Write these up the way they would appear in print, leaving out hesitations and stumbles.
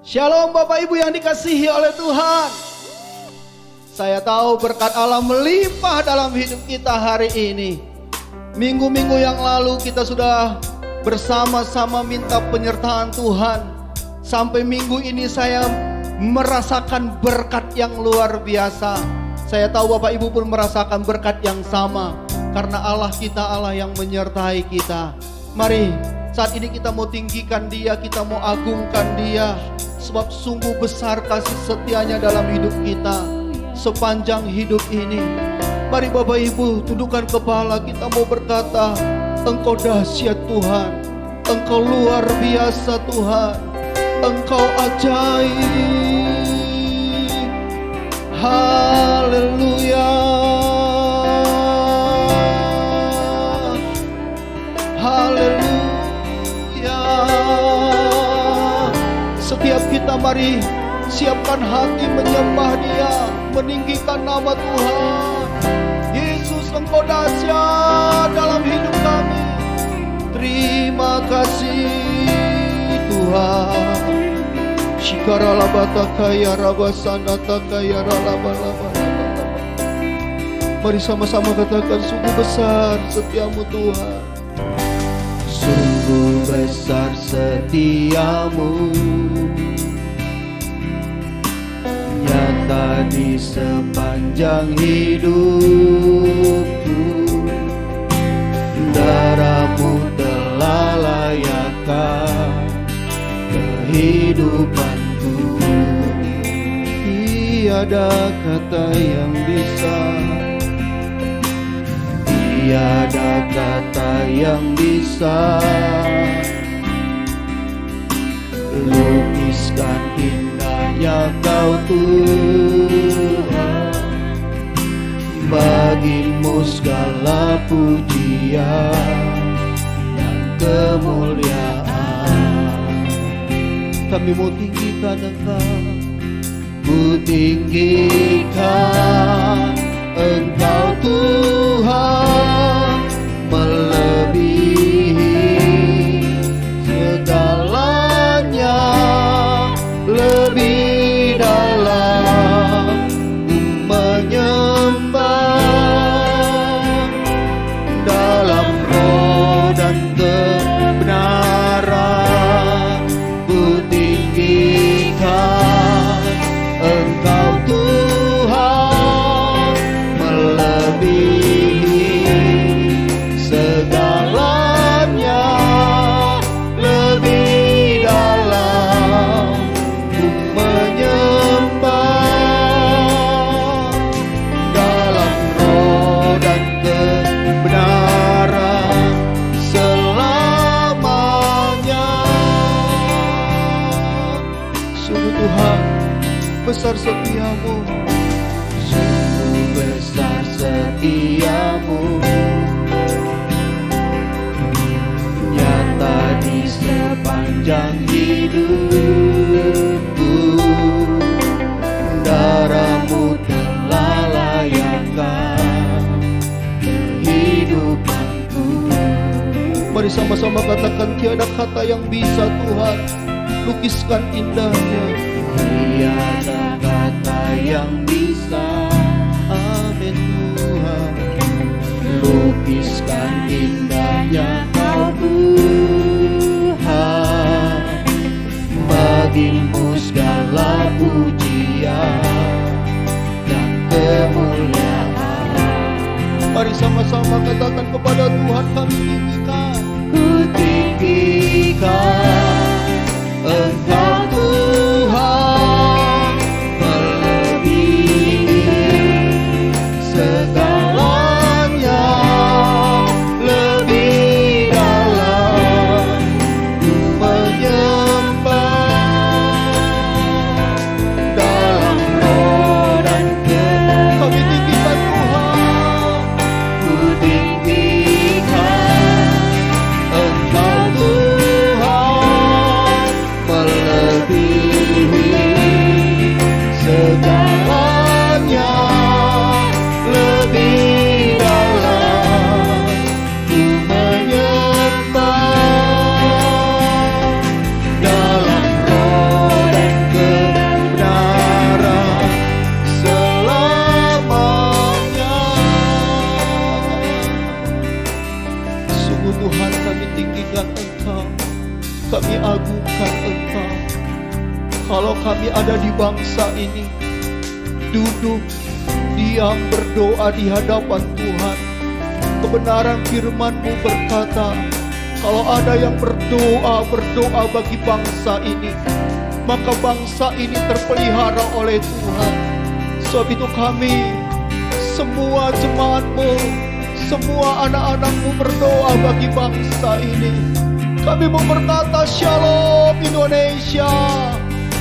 Shalom Bapak Ibu yang dikasihi oleh Tuhan. Saya tahu berkat Allah melimpah dalam hidup kita hari ini. Minggu-minggu yang lalu kita sudah bersama-sama minta penyertaan Tuhan. Sampai minggu ini saya merasakan berkat yang luar biasa. Saya tahu Bapak Ibu pun merasakan berkat yang sama. Karena Allah kita Allah yang menyertai kita. Mari saat ini kita mau tinggikan Dia, kita mau agungkan Dia. Sebab sungguh besar kasih setianya dalam hidup kita sepanjang hidup ini. Mari Bapak Ibu tundukkan kepala, kita mau berkata, Engkau dahsyat Tuhan, Engkau luar biasa Tuhan, Engkau ajaib. Haleluya, haleluya. Setiap kita mari siapkan hati menyembah Dia, meninggikan nama Tuhan. Yesus, Engkau dahsyat dalam hidup kami. Terima kasih Tuhan. Shikaralabatakaya rabasanataya ralabalaba. Mari sama-sama katakan, sungguh besar setiamu Tuhan. Sungguh besar setiamu, nyata di sepanjang hidupku. Darahmu telah layakkan kehidupanku. Tiada kata yang bisa, tiada kata yang bisa lukiskan indahnya Kau Tuhan. Bagimu segala pujian dan kemuliaan. Kami mau tinggikan Engkau, ku tinggikan Engkau Tuhan, melebihi segalanya, lebih dalam ku menyembah dalam roh dan kebenaran. Ku tinggikan Engkau Tuhan, melebihi segalanya, lebih dalam ku menyembah dalam roh dan kebenaran selamanya. Sungguh Tuhan besar setiamu, sungguh besar setiamu, nyata di sepanjang hidupku. Darahmu telah layakkan kehidupanku. Mari sama-sama katakan, tiada kata yang bisa Tuhan lukiskan indahnya. Tiada kata yang bisa, amin Tuhan, lukiskan indahnya Kau Tuhan. Bagimu segala pujian dan kemuliaan. Mari sama-sama katakan kepada Tuhan, kami tinggikan, ku tinggikan Engkau Tuhan, melebihi segalanya, lebih dalam ku menyembah dalam roh dan kebenaran. Kami tinggikan Tuhan, ku tinggikan Engkau Tuhan, melebihi Tuhan, kami tinggikan Engkau, kami agungkan Engkau. Kalau kami ada di bangsa ini, duduk, diam, berdoa di hadapan Tuhan, kebenaran firman-Mu berkata, kalau ada yang berdoa bagi bangsa ini, maka bangsa ini terpelihara oleh Tuhan. Sebab itu kami, semua jemaat-Mu, semua anak-anak-Mu berdoa bagi bangsa ini. Kami mau berkata Shalom Indonesia.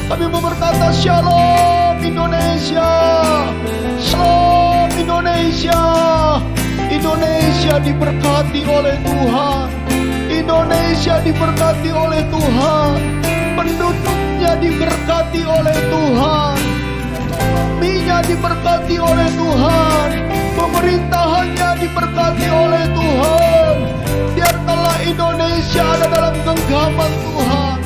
Kami mau berkata Shalom Indonesia. Shalom Indonesia. Indonesia diberkati oleh Tuhan. Indonesia diberkati oleh Tuhan. Penduduknya diberkati oleh Tuhan. Buminya diberkati oleh Tuhan. Pemerintahannya diberkati oleh Tuhan. Biarkanlah Indonesia ada dalam genggaman Tuhan,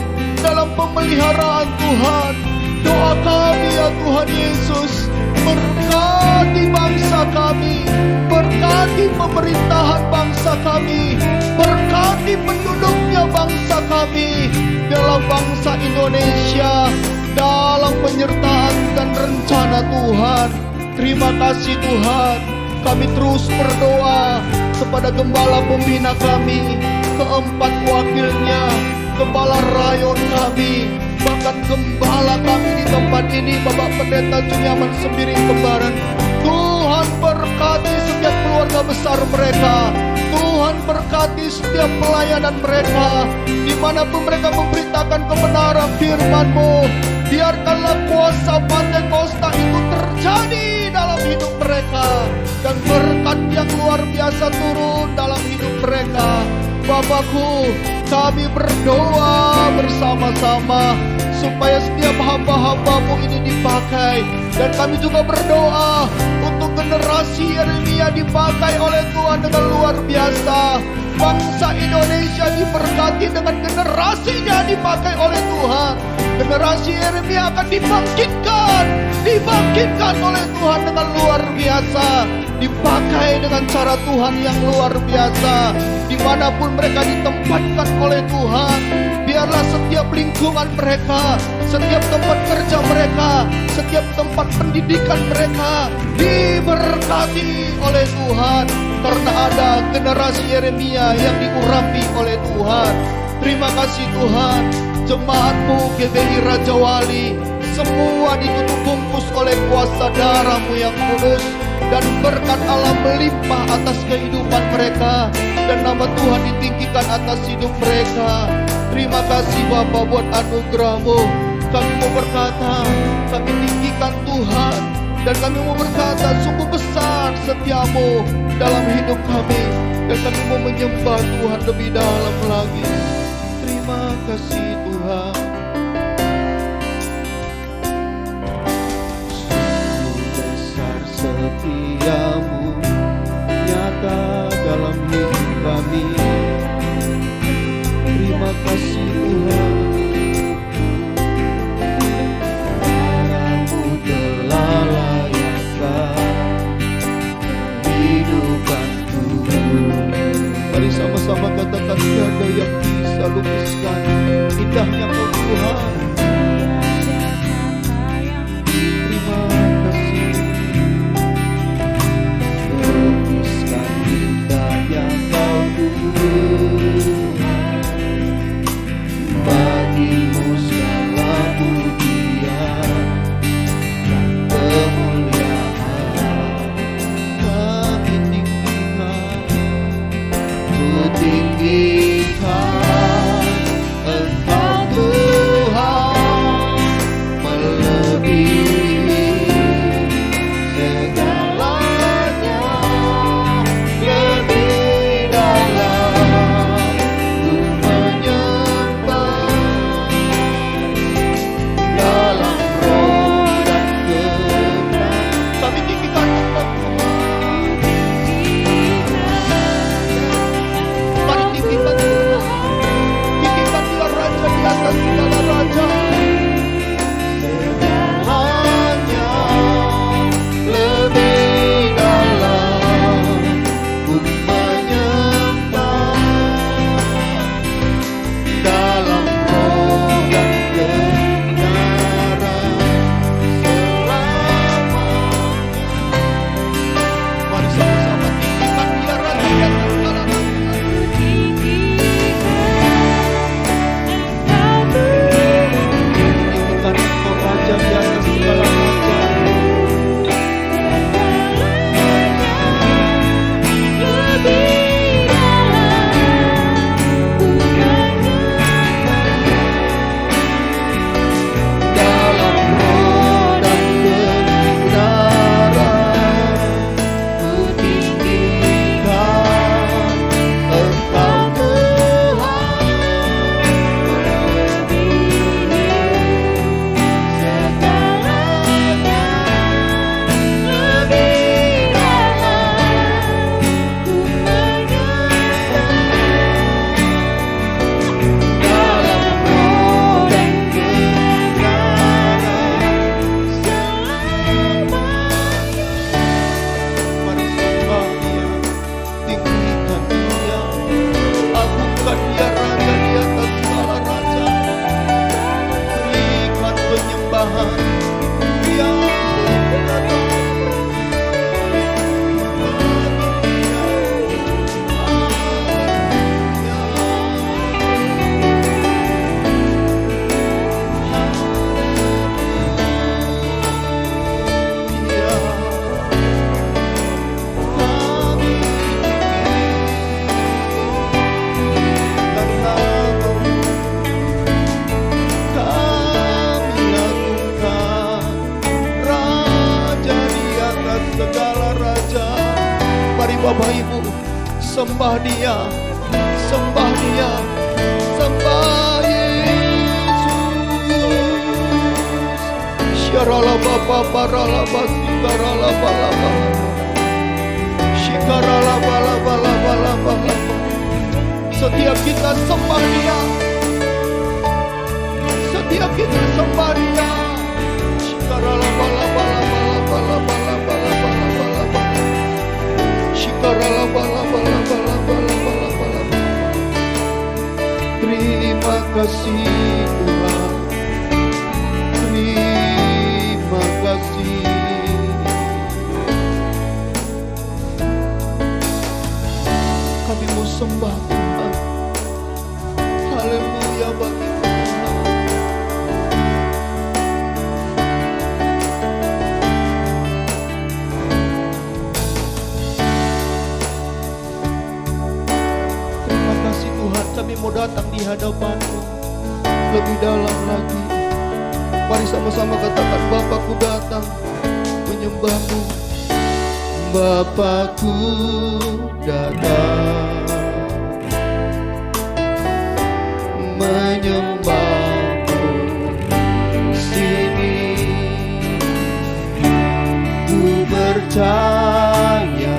dalam pemeliharaan Tuhan. Doa kami ya Tuhan Yesus, berkati bangsa kami, berkati pemerintahan bangsa kami, berkati penduduknya bangsa kami. Biarlah bangsa Indonesia dalam penyertaan dan rencana Tuhan. Terima kasih Tuhan. Kami terus berdoa kepada gembala pembina kami, keempat wakilnya, gembala rayon kami, bahkan gembala kami di tempat ini, Bapak Pendeta Juniaman Sembiring Kembaran. Tuhan berkati setiap keluarga besar mereka. Tuhan berkati setiap pelayanan mereka, dimanapun mereka memberitakan kebenaran firman-Mu. Biarkanlah kuasa Pentakosta itu terjadi dalam hidup mereka, dan berkat yang luar biasa turun dalam hidup mereka. Bapakku, kami berdoa bersama-sama supaya setiap hamba-hamba-Mu ini dipakai. Dan kami juga berdoa untuk generasi Yeremia dipakai oleh Tuhan dengan luar biasa. Bangsa Indonesia diberkati dengan generasinya dipakai oleh Tuhan. Generasi Yeremia akan dibangkitkan oleh Tuhan dengan luar biasa, dipakai dengan cara Tuhan yang luar biasa. Dimanapun mereka ditempatkan oleh Tuhan, biarlah setiap lingkungan mereka, setiap tempat kerja mereka, setiap tempat pendidikan mereka diberkati oleh Tuhan, karena ada generasi Yeremia yang diurapi oleh Tuhan. Terima kasih Tuhan. Jemaat-Mu GBI Raja Wali semua ditutup bungkus oleh kuasa darah-Mu yang kudus, dan berkat Allah melimpah atas kehidupan mereka, dan nama Tuhan ditinggikan atas hidup mereka. Terima kasih Bapa buat anugerah-Mu. Kami mau berkata, kami tinggikan Tuhan, dan kami mau berkata sungguh besar setia-Mu dalam hidup kami, dan kami mau menyembah Tuhan lebih dalam lagi. Terima kasih Tuhan. Sungguh besar setia-Mu nyata dalam hidup kami. Terima kasih Tuhan. Darah-Mu telah layakkan hidupanku. Mari sama-sama katakan, tiada yang bisa lukiskan indahnya Kau Tuhan. Terima kasih. Lukiskan indahnya Kau Tuhan. Bagi-Mu segala pujian dan kemuliaan. Kami tinggikan, ku tinggikan Engkau Tuhan, melebihi segalanya, lebih dalam ku menyembah dalam roh dan kebenaran. Kami tinggikan Engkau Tuhan. Mari tinggikan sembah Dia, sembah Dia, sembah Yesus. Syarala baba barala basikarala bala bala, shikarala bala bala bala bala. Setiap kita sembah Dia, setiap kita sembah Dia. Shikarala bala bala bala bala bala bala bala bala bala. Shikarala bala bala bala bala bala bala. Terima kasih Tuhan, terima kasih. Kami mau sembah Tuhan. Haleluya bagi Tuhan. Terima kasih Tuhan, kami mau datang di hadapan-Mu lebih dalam lagi. Mari sama-sama katakan, Bapakku datang menyembah-Mu. Bapakku datang menyembah-Mu. Sini ku percaya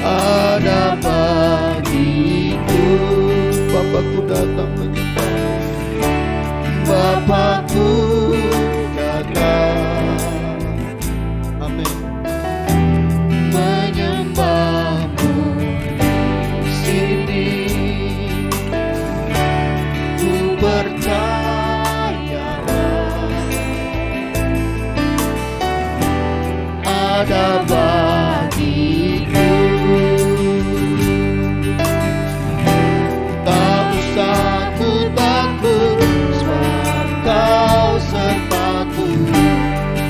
ada bagiku. Bapakku datang menyembah-Mu. Bapakku datang, amin, menyembah-Mu. Sini ku percaya ada bagiku. Tak usah ku takut, sebab Kau sertaku.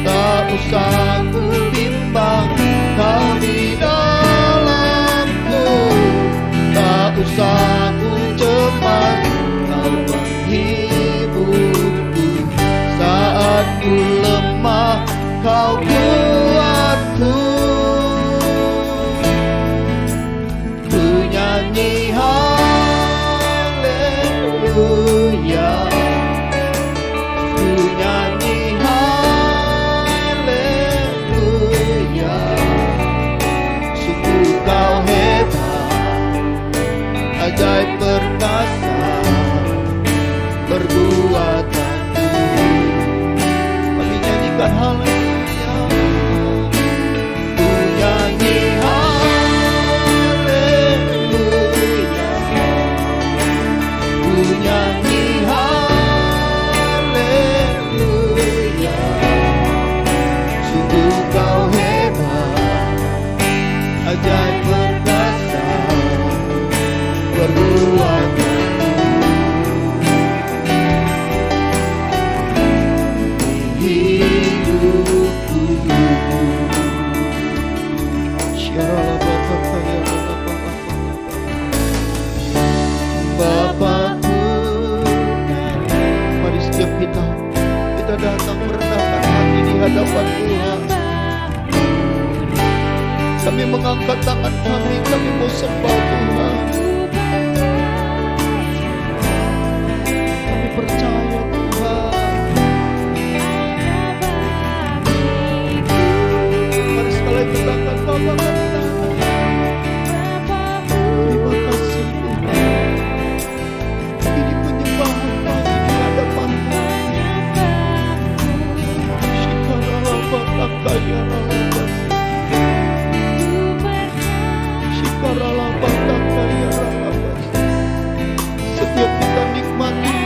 Tak usah ku bimbang, Kau di dalamku. Tak usah ku cemas, Kau penghiburku. Saat ku lemah, Kau kuatku. Ku nyanyi haleluya, ku nyanyi haleluya. Sungguh Kau hebat, ajaib perkasa perbuatanmu. Kami nyanyikan haleluya, ku nyanyi haleluya, ku nyanyi haleluya. Sungguh Kau hebat, ajaib perkasa perbuatanmu. Hidupku Bapakku, mari setiap kita datang merendahkan hati di hadapan Tuhan. Kami mengangkat tangan kami mau sembah Tuhan. Kami percaya Tuhan. Mari sekali katakan, Bapa kami datang. Terima kasih Tuhan. Ini penyembahan kami di hadapan-Mu. Setiap kita nikmati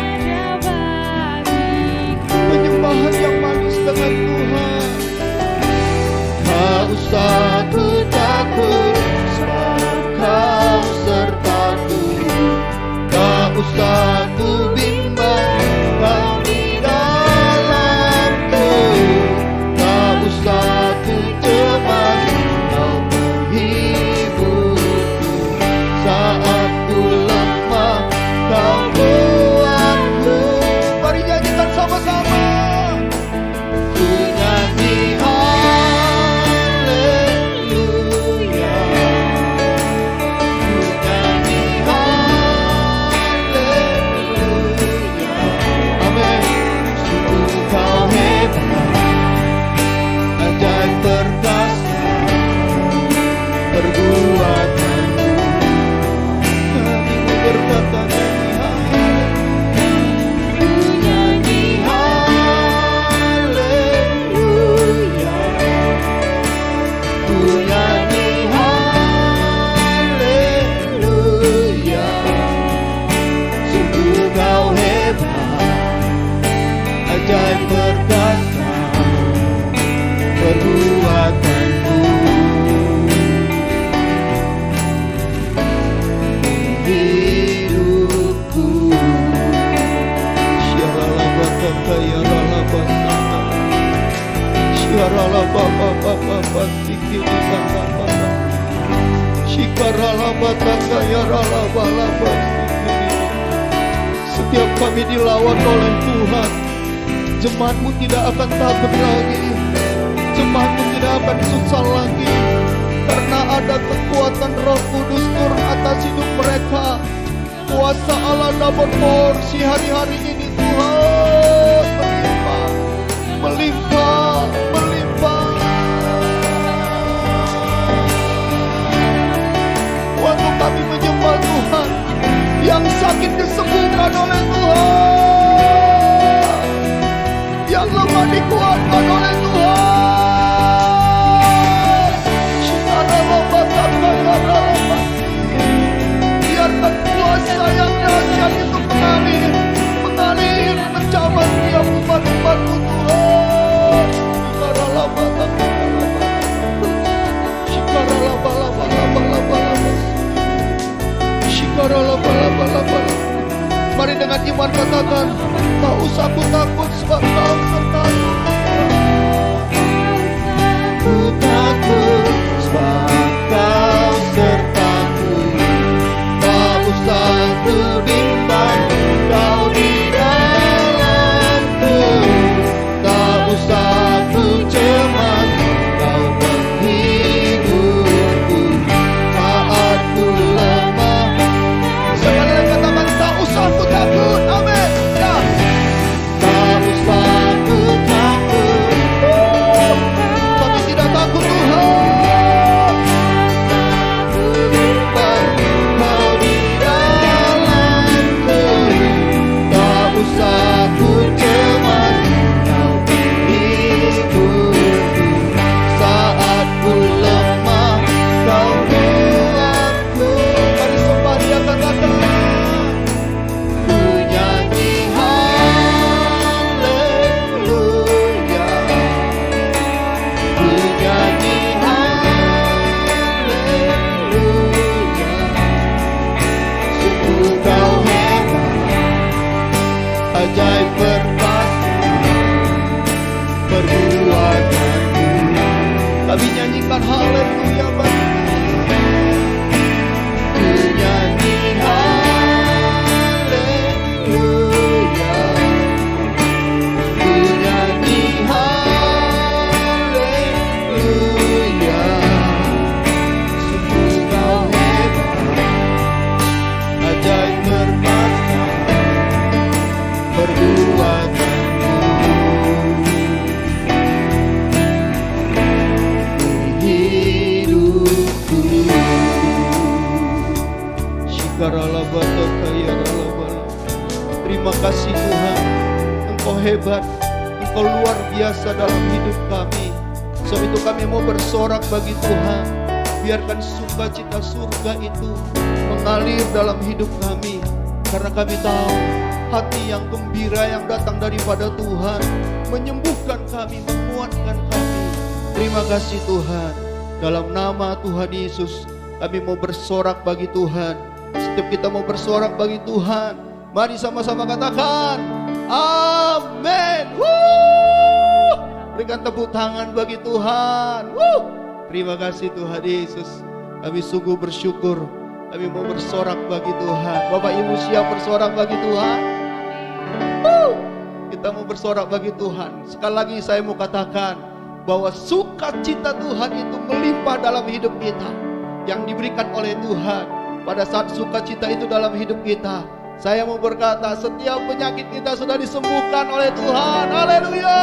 penyembahan yang manis dengan Tuhan. Tak usah ku Setiap kami dilawan oleh Tuhan, jemaat-Mu tidak akan takut lagi, jemaat-Mu tidak akan susah lagi, karena ada kekuatan Roh Kudus turun atas hidup mereka. Kuasa Allah dapat porsi hari-hari ini Tuhan, melimpah, melimpah, melimpah. Waktu kami menyembah Tuhan, yang sakit disembuhkan oleh Tuhan, yang lemah dikuatkan oleh Tuhan. Biarkan kuasa yang dahsyat itu mengalir, mencapai tiap umat-Mu Tuhan. Mari dengan iman katakan, tak usah aku takut sebab Kau sertaku. Ku takut sebab Kau sertaku. Tak usah ku bimbang, Kau di dalamku. Tak usah ku cemas, Kau menghiburku saat ku lemah. Sekali lagi katakan, tak usah ku takut. Amin. Ya. Tak usah ku takut. Kami tidak takut Tuhan. Kau di dalamku. Tak usah ku cemas, Kau menghiburku saat ku lemah. Kau kuatku. Mari sembah Dia, katakan. Ku nyanyi haleluya. Ku nyanyi haleluya. Sungguh Kau hebat, ajaib perkasa perbuatanmu. Kami nyanyikan haleluya bagi Dia. Ku nyanyi haleluya. Ku nyanyi haleluya. Sungguh Kau hebat, ajaib perkasa perbuatanmu. Hidupku terima kasih Tuhan, Engkau hebat, Engkau luar biasa dalam hidup kami. Sebab itu kami mau bersorak bagi Tuhan. Biarkan sukacita surga itu mengalir dalam hidup kami, karena kami tahu hati yang gembira yang datang daripada Tuhan menyembuhkan kami, menguatkan kami. Terima kasih Tuhan. Dalam nama Tuhan Yesus kami mau bersorak bagi Tuhan. Setiap kita mau bersorak bagi Tuhan, mari sama-sama katakan amin. Berikan tepuk tangan bagi Tuhan. Terima kasih Tuhan Yesus. Kami sungguh bersyukur. Kami mau bersorak bagi Tuhan. Bapak Ibu siap bersorak bagi Tuhan? Kita mau bersorak bagi Tuhan. Sekali lagi saya mau katakan bahwa sukacita Tuhan itu melimpah dalam hidup kita, yang diberikan oleh Tuhan pada saat sukacita itu dalam hidup kita. Saya mau berkata, setiap penyakit kita sudah disembuhkan oleh Tuhan. Haleluya.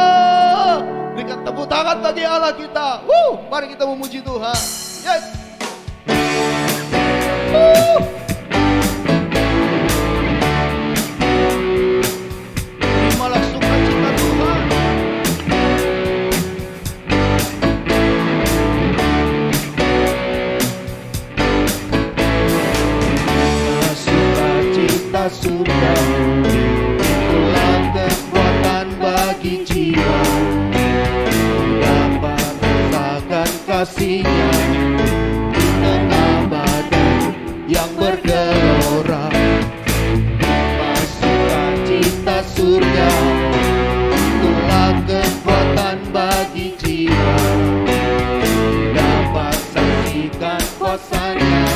Berikan tepuk tangan bagi Allah kita. Mari kita memuji Tuhan. Yes. Terimalah sukacita Tuhan. Sukacita surga, itulah kekuatan bagi jiwa. Dapat rasakan kasih-Nya di tengah badan yang bergelora. Sukacita surga, itulah kekuatan bagi jiwa. Dapat saksikan kuasa-Nya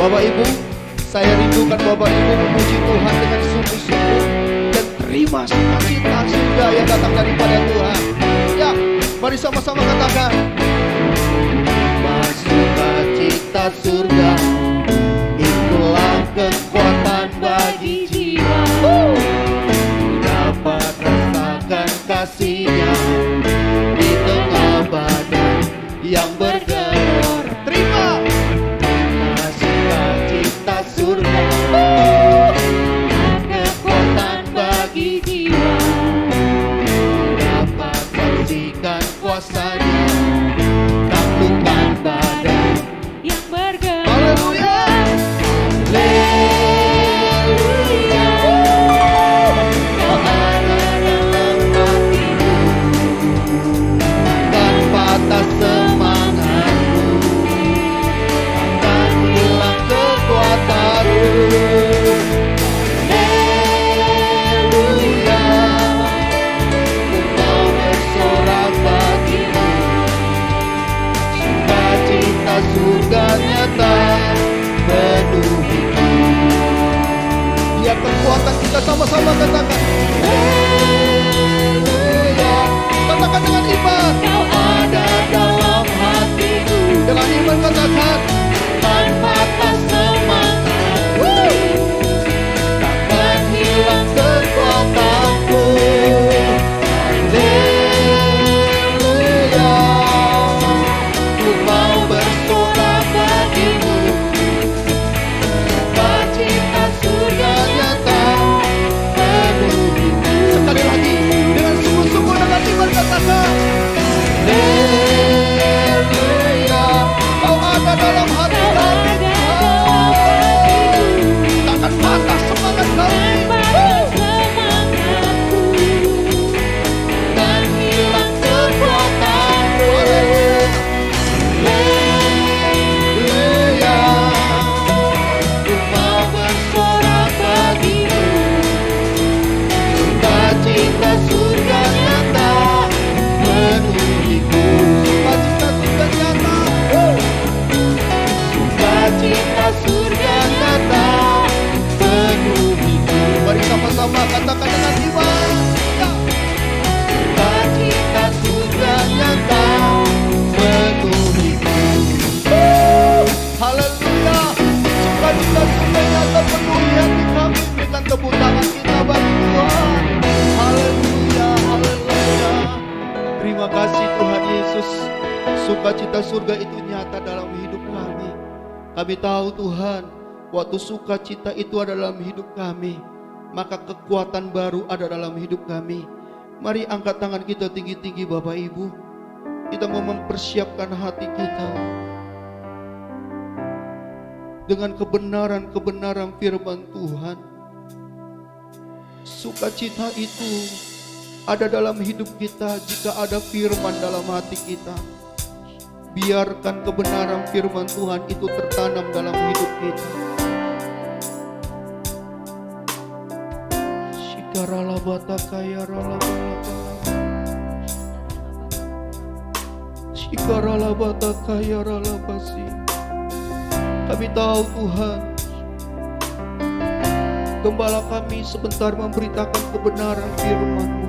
Bapak Ibu, saya rindukan Bapak Ibu memuji Tuhan dengan sungguh-sungguh dan terima sukacita surga yang datang daripada Tuhan. Ya, mari sama-sama katakan, sukacita surga, itulah kekuatan bagi jiwa. Dapat rasakan kasih-Nya di tengah badan yang bergelor. Terima sukacita surga, kekuatan bagi jiwa. Dapat saksikan kuasa-Nya, taklukkan badan yang bergelor. Haleluya, haleluya. Kau ada dalam hatiku, tak patah semangatku, tak hilang kekuatanku. Haleluya, ku mau bersorak bagimu. Sukacita surga nyata penuhiku. Ya, kekuatan kita sama-sama katakan. Haleluya. Katakan dengan iman. Kau ada dalam hatiku. Dengan iman katakan. Tanpa semangatku, takkan hilang kekuatanku. Haleluya, ku mau bersorak bagimu. Sukacita surga nyata penuhiku. Sekali lagi dengan sungguh-sungguh dengan iman katakan. Haleluya, kau ada dalam hati kami. Takkan patah semangat kami. Dan hilang kekuatanku. Haleluya, ku mau bersorak bagimu. Sukacita surga nyata penuhiku. Sukacita surga nyata. Sukacita surga nyata penuhiku. Mari sama-sama katakan dengan iman. Ya. Sukacita surga nyata penuhiku. Haleluya. Sukacita surga nyata penuhi hati kami. Berikan tepuk tangan kita bagi Tuhan. Haleluya, haleluya. Terima kasih Tuhan Yesus. Sukacita surga itu nyata dalam hidup kami. Kami tahu Tuhan, waktu sukacita itu ada dalam hidup kami, maka kekuatan baru ada dalam hidup kami. Mari angkat tangan kita tinggi-tinggi Bapak Ibu. Kita mau mempersiapkan hati kita dengan kebenaran-kebenaran firman Tuhan. Sukacita itu ada dalam hidup kita jika ada firman dalam hati kita. Biarkan kebenaran firman Tuhan itu tertanam dalam hidup kita. Shikaralabata kayaralabata. Shikaralabata kayaralabasi. Kami tahu Tuhan, Gembala kami sebentar memberitakan kebenaran firman-Mu.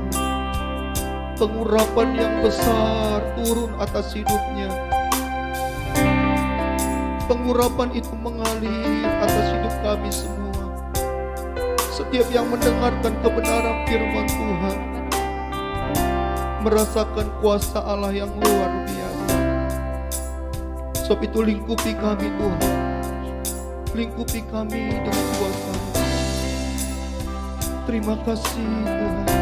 Pengurapan yang besar turun atas hidupnya. Pengurapan itu mengalir atas hidup kami semua. Setiap yang mendengarkan kebenaran firman Tuhan merasakan kuasa Allah yang luar biasa. Sebab itu lingkupi kami Tuhan. Lingkupi kami dengan kuasa-Mu. Terima kasih Tuhan.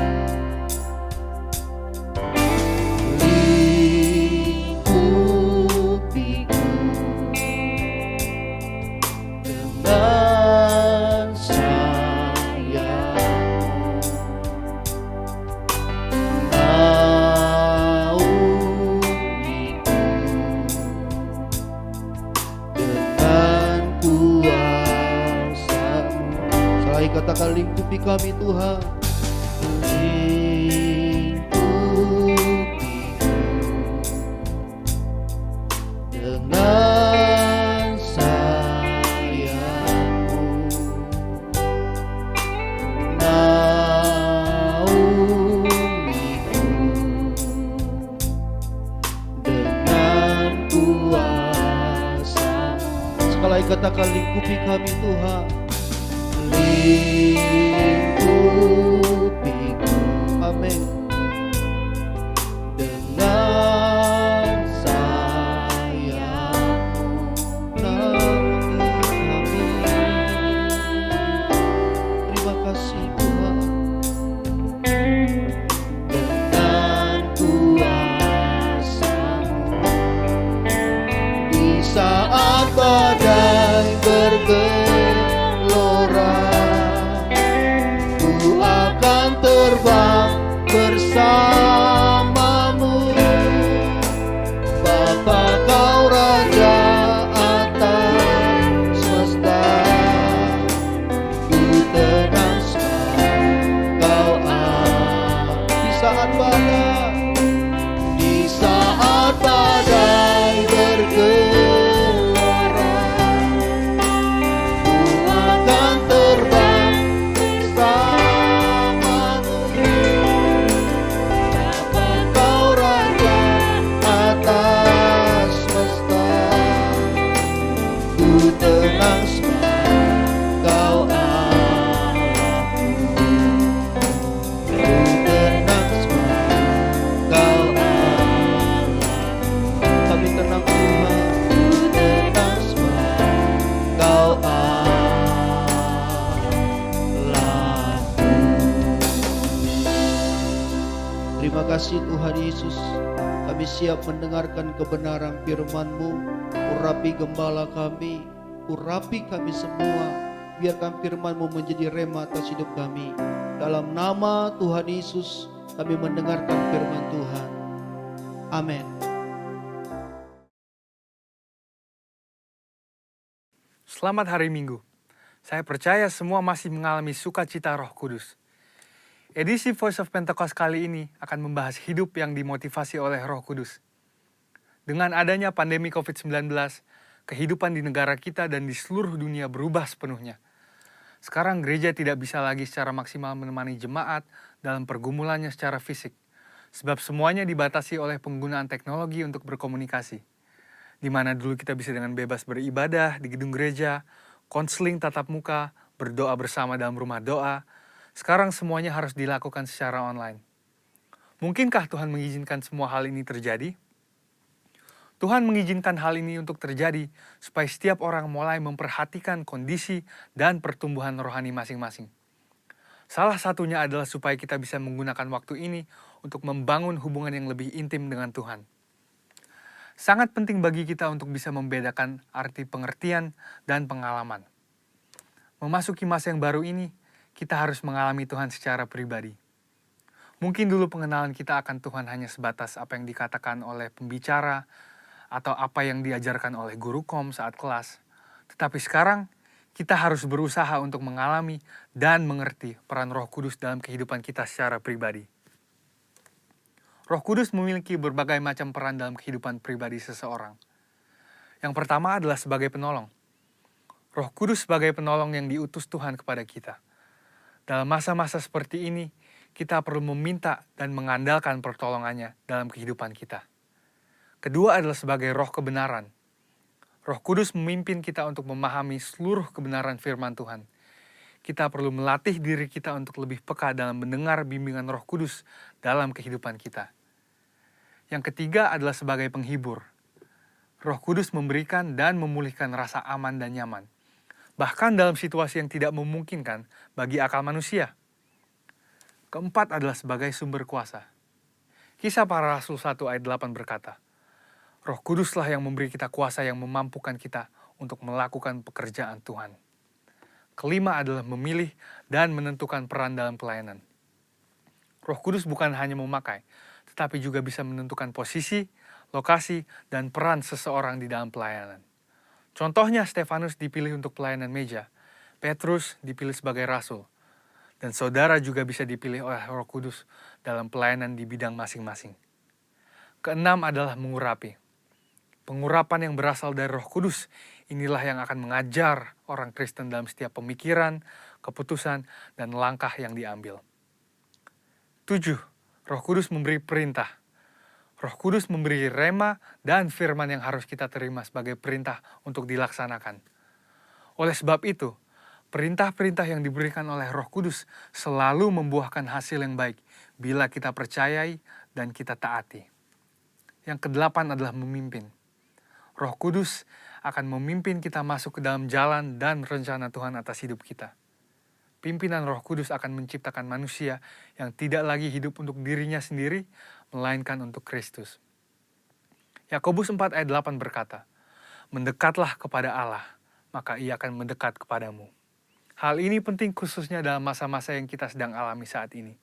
Katakan lingkupi kami Tuhan. Lingkupi dengan sayap. sekali katakan lingkupi kami Tuhan. Lingkupi kami. Amin. Dengan sayang-Mu naungi kami. Terima kasih Tuhan. Dengan kuasa-Mu di saat badai bergelora, ku akan terbang bersama-Mu. Bapa, Kau Raja atas semesta, ku tenang sebab Kau ada. Di saat badai bergelora, ku akan terbang bersama-Mu. Bapa, Kau Raja atas semesta, ku tenang sebab Kau Allahku. Ku tenang sebab Kau Allahku. Kami tenang Tuhan, ku tenang sebab Kau Allahku. Terima kasih Tuhan Yesus. Kami siap mendengarkan kebenaran firman-Mu. Urapi gembala kami, urapi kami semua. Biarkan firman-Mu menjadi rema atas hidup kami. Dalam nama Tuhan Yesus kami mendengarkan firman Tuhan. Amin. Selamat hari Minggu. Saya percaya semua masih mengalami sukacita Roh Kudus. Edisi Voice of Pentecost kali ini akan membahas hidup yang dimotivasi oleh Roh Kudus. Dengan adanya pandemi COVID-19, kehidupan di negara kita dan di seluruh dunia berubah sepenuhnya. Sekarang gereja tidak bisa lagi secara maksimal menemani jemaat dalam pergumulannya secara fisik, sebab semuanya dibatasi oleh penggunaan teknologi untuk berkomunikasi. Di mana dulu kita bisa dengan bebas beribadah di gedung gereja, konseling tatap muka, berdoa bersama dalam rumah doa. Sekarang semuanya harus dilakukan secara online. Mungkinkah Tuhan mengizinkan semua hal ini terjadi? Tuhan mengizinkan hal ini untuk terjadi supaya setiap orang mulai memperhatikan kondisi dan pertumbuhan rohani masing-masing. Salah satunya adalah supaya kita bisa menggunakan waktu ini untuk membangun hubungan yang lebih intim dengan Tuhan. Sangat penting bagi kita untuk bisa membedakan arti pengertian dan pengalaman. Memasuki masa yang baru ini, kita harus mengalami Tuhan secara pribadi. Mungkin dulu pengenalan kita akan Tuhan hanya sebatas apa yang dikatakan oleh pembicara atau apa yang diajarkan oleh guru kom saat kelas. Tetapi sekarang, kita harus berusaha untuk mengalami dan mengerti peran Roh Kudus dalam kehidupan kita secara pribadi. Roh Kudus memiliki berbagai macam peran dalam kehidupan pribadi seseorang. Yang pertama adalah sebagai penolong. Roh Kudus sebagai penolong yang diutus Tuhan kepada kita. Dalam masa-masa seperti ini, kita perlu meminta dan mengandalkan pertolongannya dalam kehidupan kita. Kedua adalah sebagai roh kebenaran. Roh Kudus memimpin kita untuk memahami seluruh kebenaran firman Tuhan. Kita perlu melatih diri kita untuk lebih peka dalam mendengar bimbingan Roh Kudus dalam kehidupan kita. Yang ketiga adalah sebagai penghibur. Roh Kudus memberikan dan memulihkan rasa aman dan nyaman, bahkan dalam situasi yang tidak memungkinkan bagi akal manusia. Keempat adalah sebagai sumber kuasa. Kisah Para Rasul 1 ayat 8 berkata, Roh Kuduslah yang memberi kita kuasa yang memampukan kita untuk melakukan pekerjaan Tuhan. Kelima adalah memilih dan menentukan peran dalam pelayanan. Roh Kudus bukan hanya memakai, tetapi juga bisa menentukan posisi, lokasi, dan peran seseorang di dalam pelayanan. Contohnya Stefanus dipilih untuk pelayanan meja, Petrus dipilih sebagai rasul, dan saudara juga bisa dipilih oleh Roh Kudus dalam pelayanan di bidang masing-masing. Keenam adalah mengurapi. Pengurapan yang berasal dari Roh Kudus inilah yang akan mengajar orang Kristen dalam setiap pemikiran, keputusan, dan langkah yang diambil. 7. Roh Kudus memberi perintah. Roh Kudus memberi rema dan firman yang harus kita terima sebagai perintah untuk dilaksanakan. Oleh sebab itu, perintah-perintah yang diberikan oleh Roh Kudus selalu membuahkan hasil yang baik bila kita percayai dan kita taati. Yang kedelapan adalah memimpin. Roh Kudus akan memimpin kita masuk ke dalam jalan dan rencana Tuhan atas hidup kita. Pimpinan Roh Kudus akan menciptakan manusia yang tidak lagi hidup untuk dirinya sendiri, melainkan untuk Kristus. Yakobus 4 ayat 8 berkata, "Mendekatlah kepada Allah, maka Ia akan mendekat kepadamu." Hal ini penting khususnya dalam masa-masa yang kita sedang alami saat ini.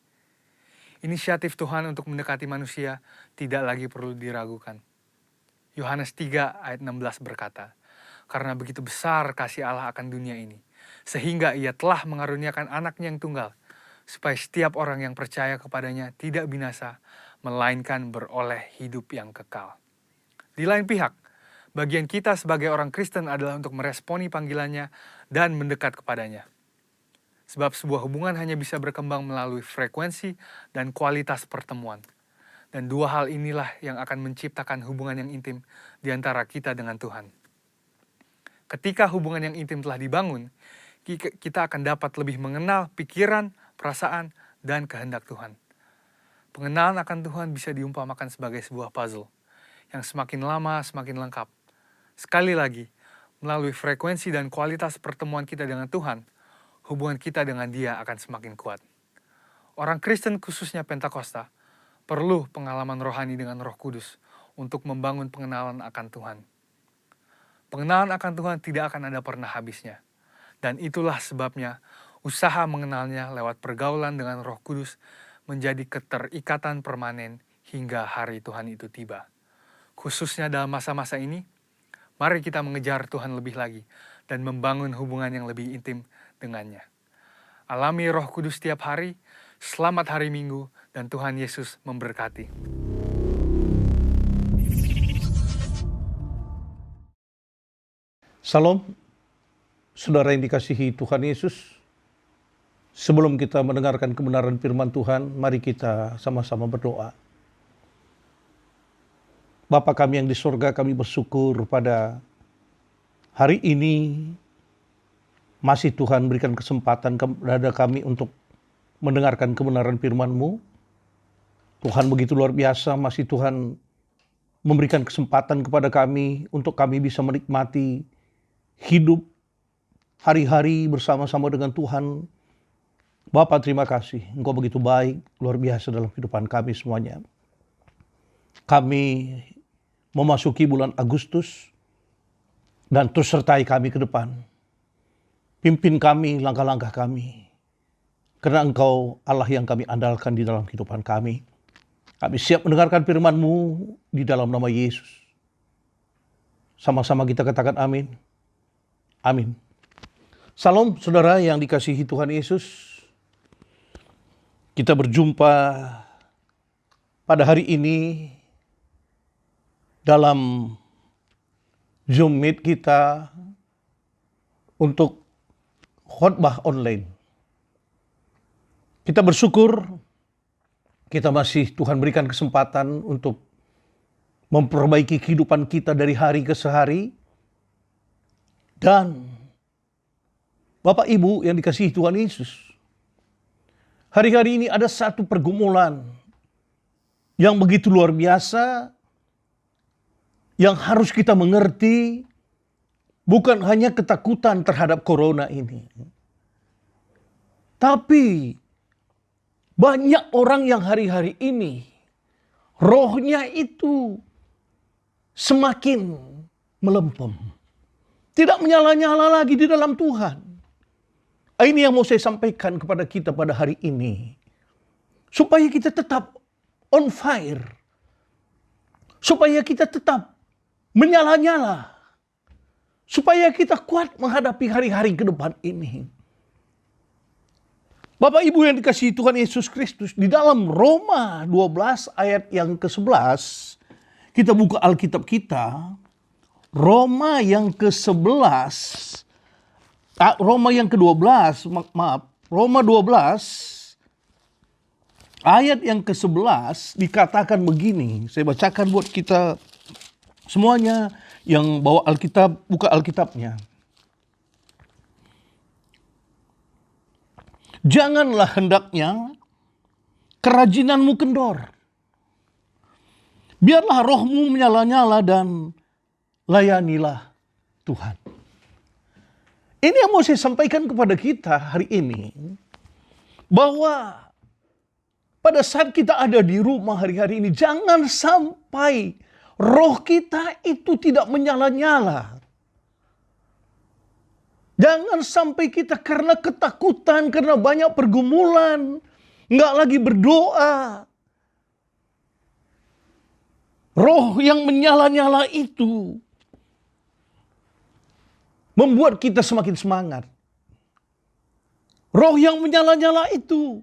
Inisiatif Tuhan untuk mendekati manusia tidak lagi perlu diragukan. Yohanes 3 ayat 16 berkata, "Karena begitu besar kasih Allah akan dunia ini, sehingga Ia telah mengaruniakan anaknya yang tunggal, supaya setiap orang yang percaya kepadanya tidak binasa, melainkan beroleh hidup yang kekal." Di lain pihak, bagian kita sebagai orang Kristen adalah untuk meresponi panggilannya dan mendekat kepadanya. Sebab sebuah hubungan hanya bisa berkembang melalui frekuensi dan kualitas pertemuan. Dan dua hal inilah yang akan menciptakan hubungan yang intim di antara kita dengan Tuhan. Ketika hubungan yang intim telah dibangun, kita akan dapat lebih mengenal pikiran, perasaan, dan kehendak Tuhan. Pengenalan akan Tuhan bisa diumpamakan sebagai sebuah puzzle, yang semakin lama semakin lengkap. Sekali lagi, melalui frekuensi dan kualitas pertemuan kita dengan Tuhan, hubungan kita dengan Dia akan semakin kuat. Orang Kristen khususnya Pentakosta perlu pengalaman rohani dengan Roh Kudus untuk membangun pengenalan akan Tuhan. Pengenalan akan Tuhan tidak akan ada pernah habisnya. Dan itulah sebabnya usaha mengenalnya lewat pergaulan dengan Roh Kudus menjadi keterikatan permanen hingga hari Tuhan itu tiba. Khususnya dalam masa-masa ini, mari kita mengejar Tuhan lebih lagi dan membangun hubungan yang lebih intim dengannya. Alami Roh Kudus setiap hari. Selamat hari Minggu dan Tuhan Yesus memberkati. Salam, saudara yang dikasihi Tuhan Yesus. Sebelum kita mendengarkan kebenaran firman Tuhan, mari kita sama-sama berdoa. Bapa kami yang di surga, kami bersyukur pada hari ini masih Tuhan berikan kesempatan kepada kami untuk mendengarkan kebenaran firman-Mu. Tuhan begitu luar biasa, masih Tuhan memberikan kesempatan kepada kami untuk kami bisa menikmati hidup hari-hari bersama-sama dengan Tuhan. Bapa, terima kasih, Engkau begitu baik, luar biasa dalam kehidupan kami semuanya. Kami memasuki bulan Agustus dan terus sertai kami ke depan. Pimpin kami, langkah-langkah kami. Karena Engkau Allah yang kami andalkan di dalam kehidupan kami. Kami siap mendengarkan firman-Mu di dalam nama Yesus. Sama-sama kita katakan amin. Amin. Salam saudara yang dikasihi Tuhan Yesus. Kita berjumpa pada hari ini dalam Zoom Meet kita untuk khotbah online. Kita bersyukur kita masih Tuhan berikan kesempatan untuk memperbaiki kehidupan kita dari hari ke hari. Dan Bapak Ibu yang dikasihi Tuhan Yesus, hari-hari ini ada satu pergumulan yang begitu luar biasa yang harus kita mengerti, bukan hanya ketakutan terhadap corona ini. Tapi banyak orang yang hari-hari ini rohnya itu semakin melempem. Tidak menyala-nyala lagi di dalam Tuhan. Ini yang mau saya sampaikan kepada kita pada hari ini. Supaya kita tetap on fire. Supaya kita tetap menyala-nyala. Supaya kita kuat menghadapi hari-hari ke depan ini. Bapak Ibu yang dikasihi Tuhan Yesus Kristus, di dalam Roma 12 ayat yang ke-11, kita buka Alkitab kita, Roma yang ke-11, Roma yang ke-12, Roma 12, ayat yang ke-11 dikatakan begini, saya bacakan buat kita semuanya yang bawa Alkitab, buka Alkitabnya. Janganlah hendaknya kerajinanmu kendor. Biarlah rohmu menyala-nyala dan layanilah Tuhan. Ini yang mau saya sampaikan kepada kita hari ini. Bahwa pada saat kita ada di rumah hari-hari ini, jangan sampai roh kita itu tidak menyala-nyala. Jangan sampai kita karena ketakutan, karena banyak pergumulan, nggak lagi berdoa. Roh yang menyala-nyala itu membuat kita semakin semangat. Roh yang menyala-nyala itu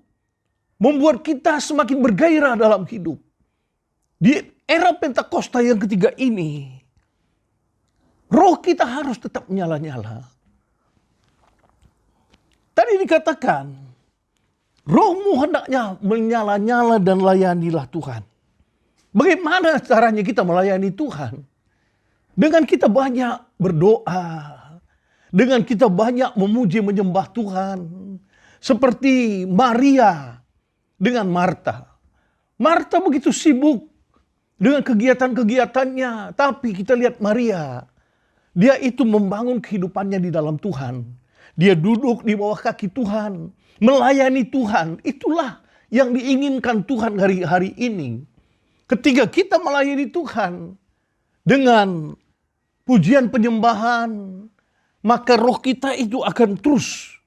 membuat kita semakin bergairah dalam hidup. Di era Pentakosta yang ketiga ini, roh kita harus tetap menyala-nyala. Tadi dikatakan, rohmu hendaknya menyala-nyala dan layanilah Tuhan. Bagaimana caranya kita melayani Tuhan? Dengan kita banyak berdoa. Dengan kita banyak memuji menyembah Tuhan. Seperti Maria dengan Marta. Marta begitu sibuk dengan kegiatan-kegiatannya. Tapi kita lihat Maria. Dia itu membangun kehidupannya di dalam Tuhan. Dia duduk di bawah kaki Tuhan. Melayani Tuhan. Itulah yang diinginkan Tuhan hari-hari ini. Ketika kita melayani Tuhan dengan pujian penyembahan, maka roh kita itu akan terus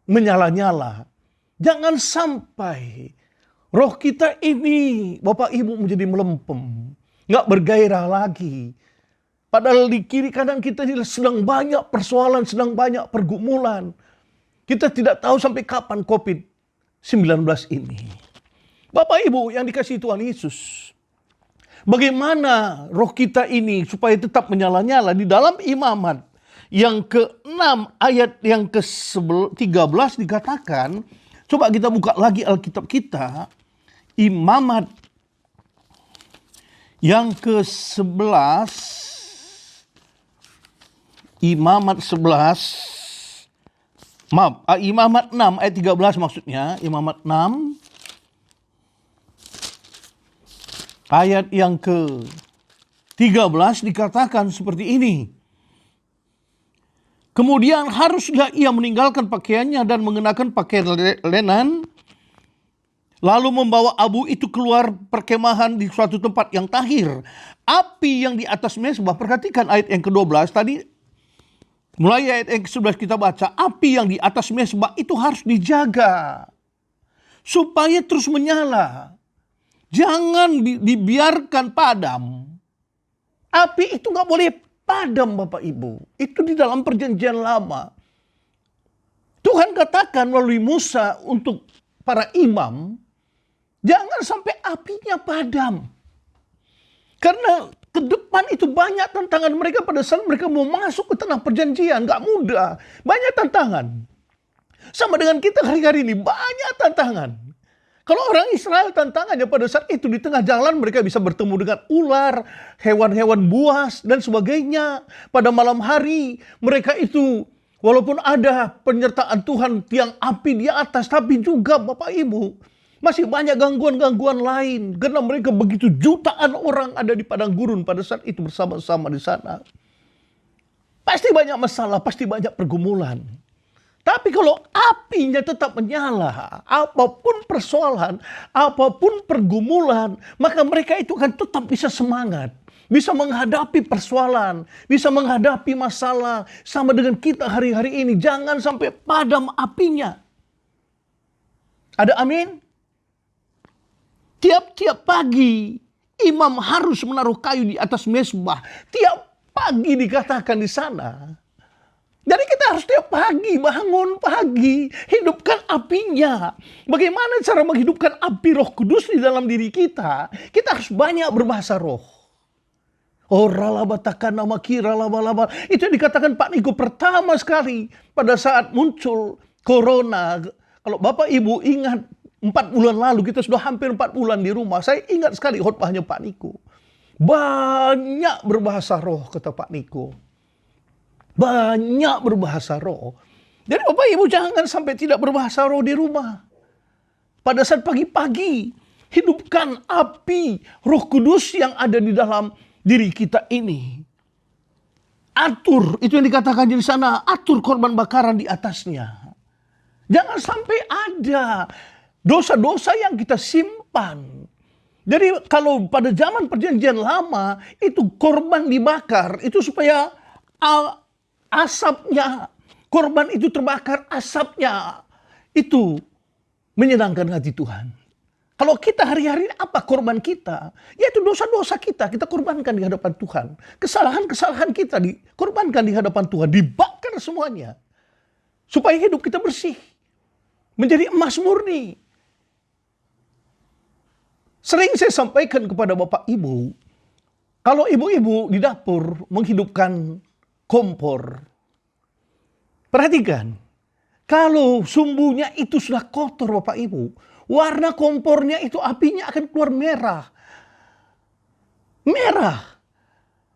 menyala-nyala. Jangan sampai roh kita ini, Bapak Ibu, menjadi melempem. Nggak bergairah lagi. Padahal di kiri kanan kita sedang banyak persoalan, sedang banyak pergumulan. Kita tidak tahu sampai kapan COVID-19 ini. Bapak Ibu yang dikasihi Tuhan Yesus. Bagaimana roh kita ini supaya tetap menyala-nyala di dalam Imamat yang ke-6 ayat yang ke-13 dikatakan, coba kita buka lagi Alkitab kita, Imamat yang ke-11, Imamat 6 ayat 13 maksudnya, Imamat 6 ayat yang ke-13 dikatakan seperti ini. Kemudian haruslah ia meninggalkan pakaiannya dan mengenakan pakaian lenan, lalu membawa abu itu keluar perkemahan di suatu tempat yang tahir. Api yang di atas mezbah, perhatikan ayat yang ke-12 tadi, mulai ayat yang ke-11 kita baca, api yang di atas mezbah itu harus dijaga supaya terus menyala. Jangan dibiarkan padam. Api itu nggak boleh padam, Bapak Ibu. Itu di dalam perjanjian lama. Tuhan katakan melalui Musa untuk para imam, jangan sampai apinya padam. Karena ke depan itu banyak tantangan mereka pada saat mereka mau masuk ke tanah perjanjian. Nggak mudah. Banyak tantangan. Sama dengan kita hari-hari ini, banyak tantangan. Kalau orang Israel tantangannya pada saat itu di tengah jalan mereka bisa bertemu dengan ular, hewan-hewan buas dan sebagainya. Pada malam hari mereka itu walaupun ada penyertaan Tuhan tiang api di atas, tapi juga Bapak Ibu masih banyak gangguan-gangguan lain. Karena mereka begitu jutaan orang ada di padang gurun pada saat itu bersama-sama di sana. Pasti banyak masalah, pasti banyak pergumulan. Tapi kalau apinya tetap menyala, apapun persoalan, apapun pergumulan, maka mereka itu akan tetap bisa semangat. Bisa menghadapi persoalan, bisa menghadapi masalah. Sama dengan kita hari-hari ini, jangan sampai padam apinya. Ada amin? Tiap-tiap pagi, imam harus menaruh kayu di atas mezbah. Tiap pagi dikatakan di sana. Jadi kita harus tiap pagi bangun pagi, hidupkan apinya. Bagaimana cara menghidupkan api Roh Kudus di dalam diri kita? Kita harus banyak berbahasa roh. Oh ralabatakan nama kira laba-laba. Itu yang dikatakan Pak Niko pertama sekali pada saat muncul corona. Kalau Bapak Ibu ingat 4 bulan lalu kita sudah hampir 4 bulan di rumah. Saya ingat sekali khotbahnya Pak Niko. Banyak berbahasa roh kata Pak Niko. Banyak berbahasa roh. Jadi Bapak Ibu jangan sampai tidak berbahasa roh di rumah. Pada saat pagi-pagi, hidupkan api Roh Kudus yang ada di dalam diri kita ini. Atur, itu yang dikatakan di sana, atur korban bakaran di atasnya. Jangan sampai ada dosa-dosa yang kita simpan. Jadi kalau pada zaman perjanjian lama, itu korban dibakar, itu supaya asapnya, korban itu terbakar, asapnya itu menyenangkan hati Tuhan. Kalau kita hari-hari apa korban kita? Yaitu dosa-dosa kita korbankan di hadapan Tuhan. Kesalahan-kesalahan kita dikorbankan di hadapan Tuhan. Dibakar semuanya. Supaya hidup kita bersih. Menjadi emas murni. Sering saya sampaikan kepada Bapak Ibu. Kalau ibu-ibu di dapur menghidupkan kompor. Perhatikan. Kalau sumbunya itu sudah kotor Bapak Ibu. Warna kompornya itu apinya akan keluar merah. Merah.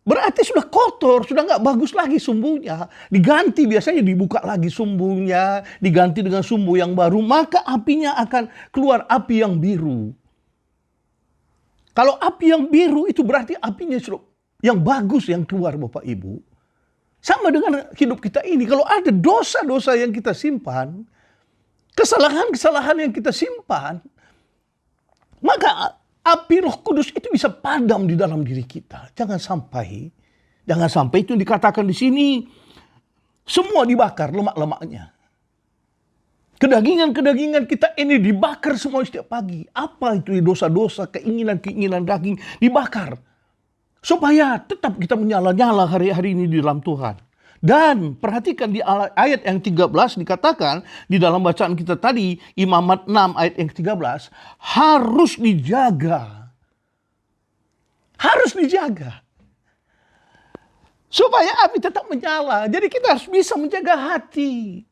Berarti sudah kotor, sudah nggak bagus lagi sumbunya. Diganti, biasanya dibuka lagi sumbunya, diganti dengan sumbu yang baru, maka apinya akan keluar api yang biru. Kalau api yang biru itu berarti apinya sudah yang bagus yang keluar Bapak Ibu. Sama dengan hidup kita ini, kalau ada dosa-dosa yang kita simpan, kesalahan-kesalahan yang kita simpan, maka api Roh Kudus itu bisa padam di dalam diri kita. Jangan sampai itu yang dikatakan di sini, semua dibakar lemak-lemaknya. Kedagingan-kedagingan kita ini dibakar semua setiap pagi. Apa itu dosa-dosa, keinginan-keinginan daging dibakar. Supaya tetap kita menyala-nyala hari-hari ini di dalam Tuhan. Dan perhatikan di ayat yang 13 dikatakan di dalam bacaan kita tadi, Imamat 6 ayat yang 13, harus dijaga. Harus dijaga. Supaya api tetap menyala. Jadi kita harus bisa menjaga hati.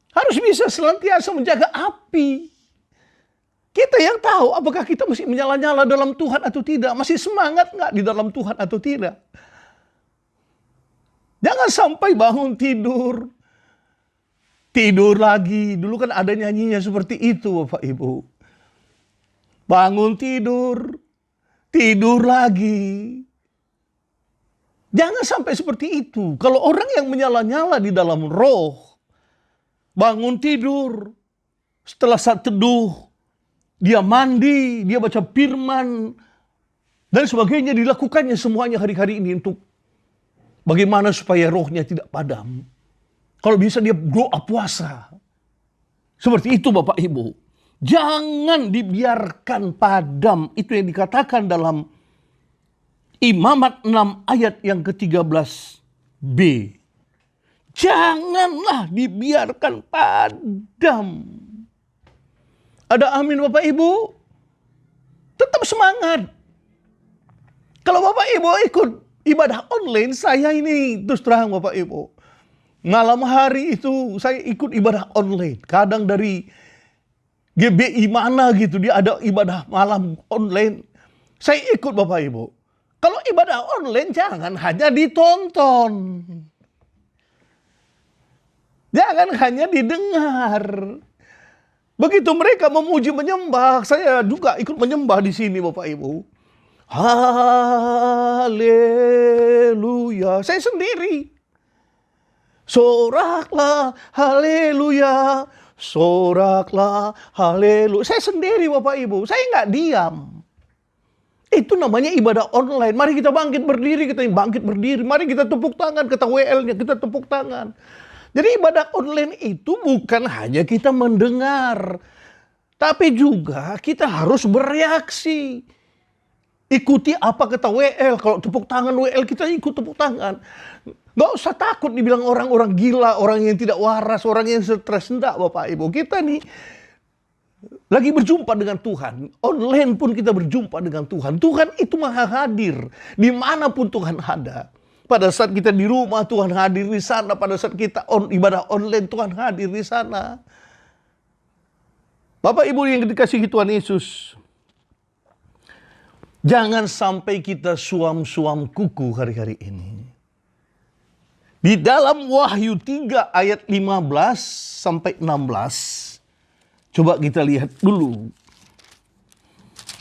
Harus bisa senantiasa menjaga api. Kita yang tahu apakah kita masih menyala-nyala dalam Tuhan atau tidak. Masih semangat nggak di dalam Tuhan atau tidak. Jangan sampai bangun tidur. Tidur lagi. Dulu kan ada nyanyinya seperti itu Bapak Ibu. Bangun tidur. Tidur lagi. Jangan sampai seperti itu. Kalau orang yang menyala-nyala di dalam roh. Bangun tidur. Setelah saat teduh. Dia mandi, dia baca firman, dan sebagainya, dilakukannya semuanya hari-hari ini untuk bagaimana supaya rohnya tidak padam. Kalau bisa dia doa puasa. Seperti itu Bapak Ibu. Jangan dibiarkan padam. Itu yang dikatakan dalam Imamat 6 ayat yang ke-13b. Janganlah dibiarkan padam. Ada amin Bapak Ibu? Tetap semangat. Kalau Bapak Ibu ikut ibadah online, saya ini terus terang Bapak Ibu. Malam hari itu saya ikut ibadah online. Kadang dari GBI mana gitu, dia ada ibadah malam online. Saya ikut Bapak Ibu. Kalau ibadah online jangan hanya ditonton. Jangan hanya didengar. Begitu mereka memuji menyembah, saya juga ikut menyembah di sini Bapak Ibu. Haleluya. Saya sendiri. Soraklah haleluya. Soraklah haleluya. Saya sendiri Bapak Ibu. Saya nggak diam. Itu namanya ibadah online. Mari kita bangkit berdiri. Mari kita tepuk tangan. Kata WL-nya kita tepuk tangan. Jadi ibadah online itu bukan hanya kita mendengar, tapi juga kita harus bereaksi. Ikuti apa kata WL. Kalau tepuk tangan WL, kita ikut tepuk tangan. Gak usah takut dibilang orang-orang gila, orang yang tidak waras, orang yang stres. Enggak Bapak Ibu. Kita nih lagi berjumpa dengan Tuhan. Online pun kita berjumpa dengan Tuhan. Tuhan itu maha hadir. Dimanapun Tuhan ada. Pada saat kita di rumah, Tuhan hadir di sana. Pada saat kita ibadah online, Tuhan hadir di sana. Bapak Ibu yang dikasihi Tuhan Yesus, jangan sampai kita suam-suam kuku hari-hari ini. Di dalam Wahyu 3 ayat 15 sampai 16. Coba kita lihat dulu.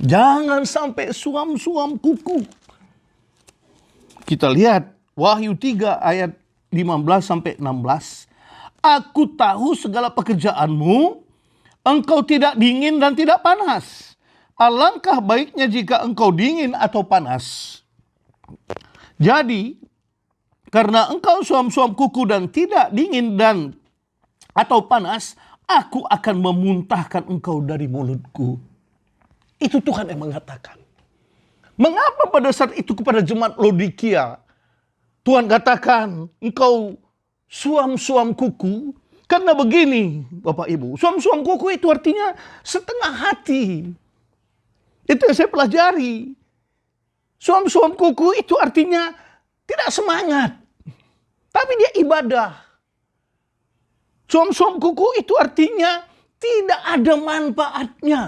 Jangan sampai suam-suam kuku. Kita lihat Wahyu 3 ayat 15 sampai 16. Aku tahu segala pekerjaanmu, engkau tidak dingin dan tidak panas. Alangkah baiknya jika engkau dingin atau panas. Jadi, karena engkau suam-suam kuku dan tidak dingin dan atau panas, aku akan memuntahkan engkau dari mulutku. Itu Tuhan yang mengatakan. Mengapa pada saat itu kepada jemaat Laodikia Tuhan katakan engkau suam-suam kuku? Karena begini Bapak Ibu, suam-suam kuku itu artinya setengah hati. Itu yang saya pelajari. Suam-suam kuku itu artinya tidak semangat, tapi dia ibadah. Suam-suam kuku itu artinya tidak ada manfaatnya.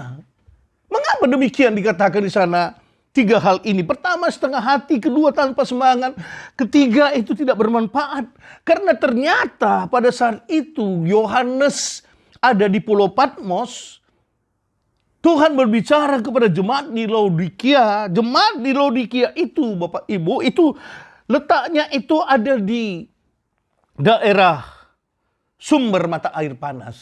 Mengapa demikian dikatakan di sana? 3 hal ini. Pertama, setengah hati. Kedua, tanpa semangat. Ketiga, itu tidak bermanfaat. Karena ternyata pada saat itu Yohanes ada di Pulau Patmos. Tuhan berbicara kepada jemaat di Laodikia. Jemaat di Laodikia itu, Bapak Ibu, itu letaknya itu ada di daerah sumber mata air panas.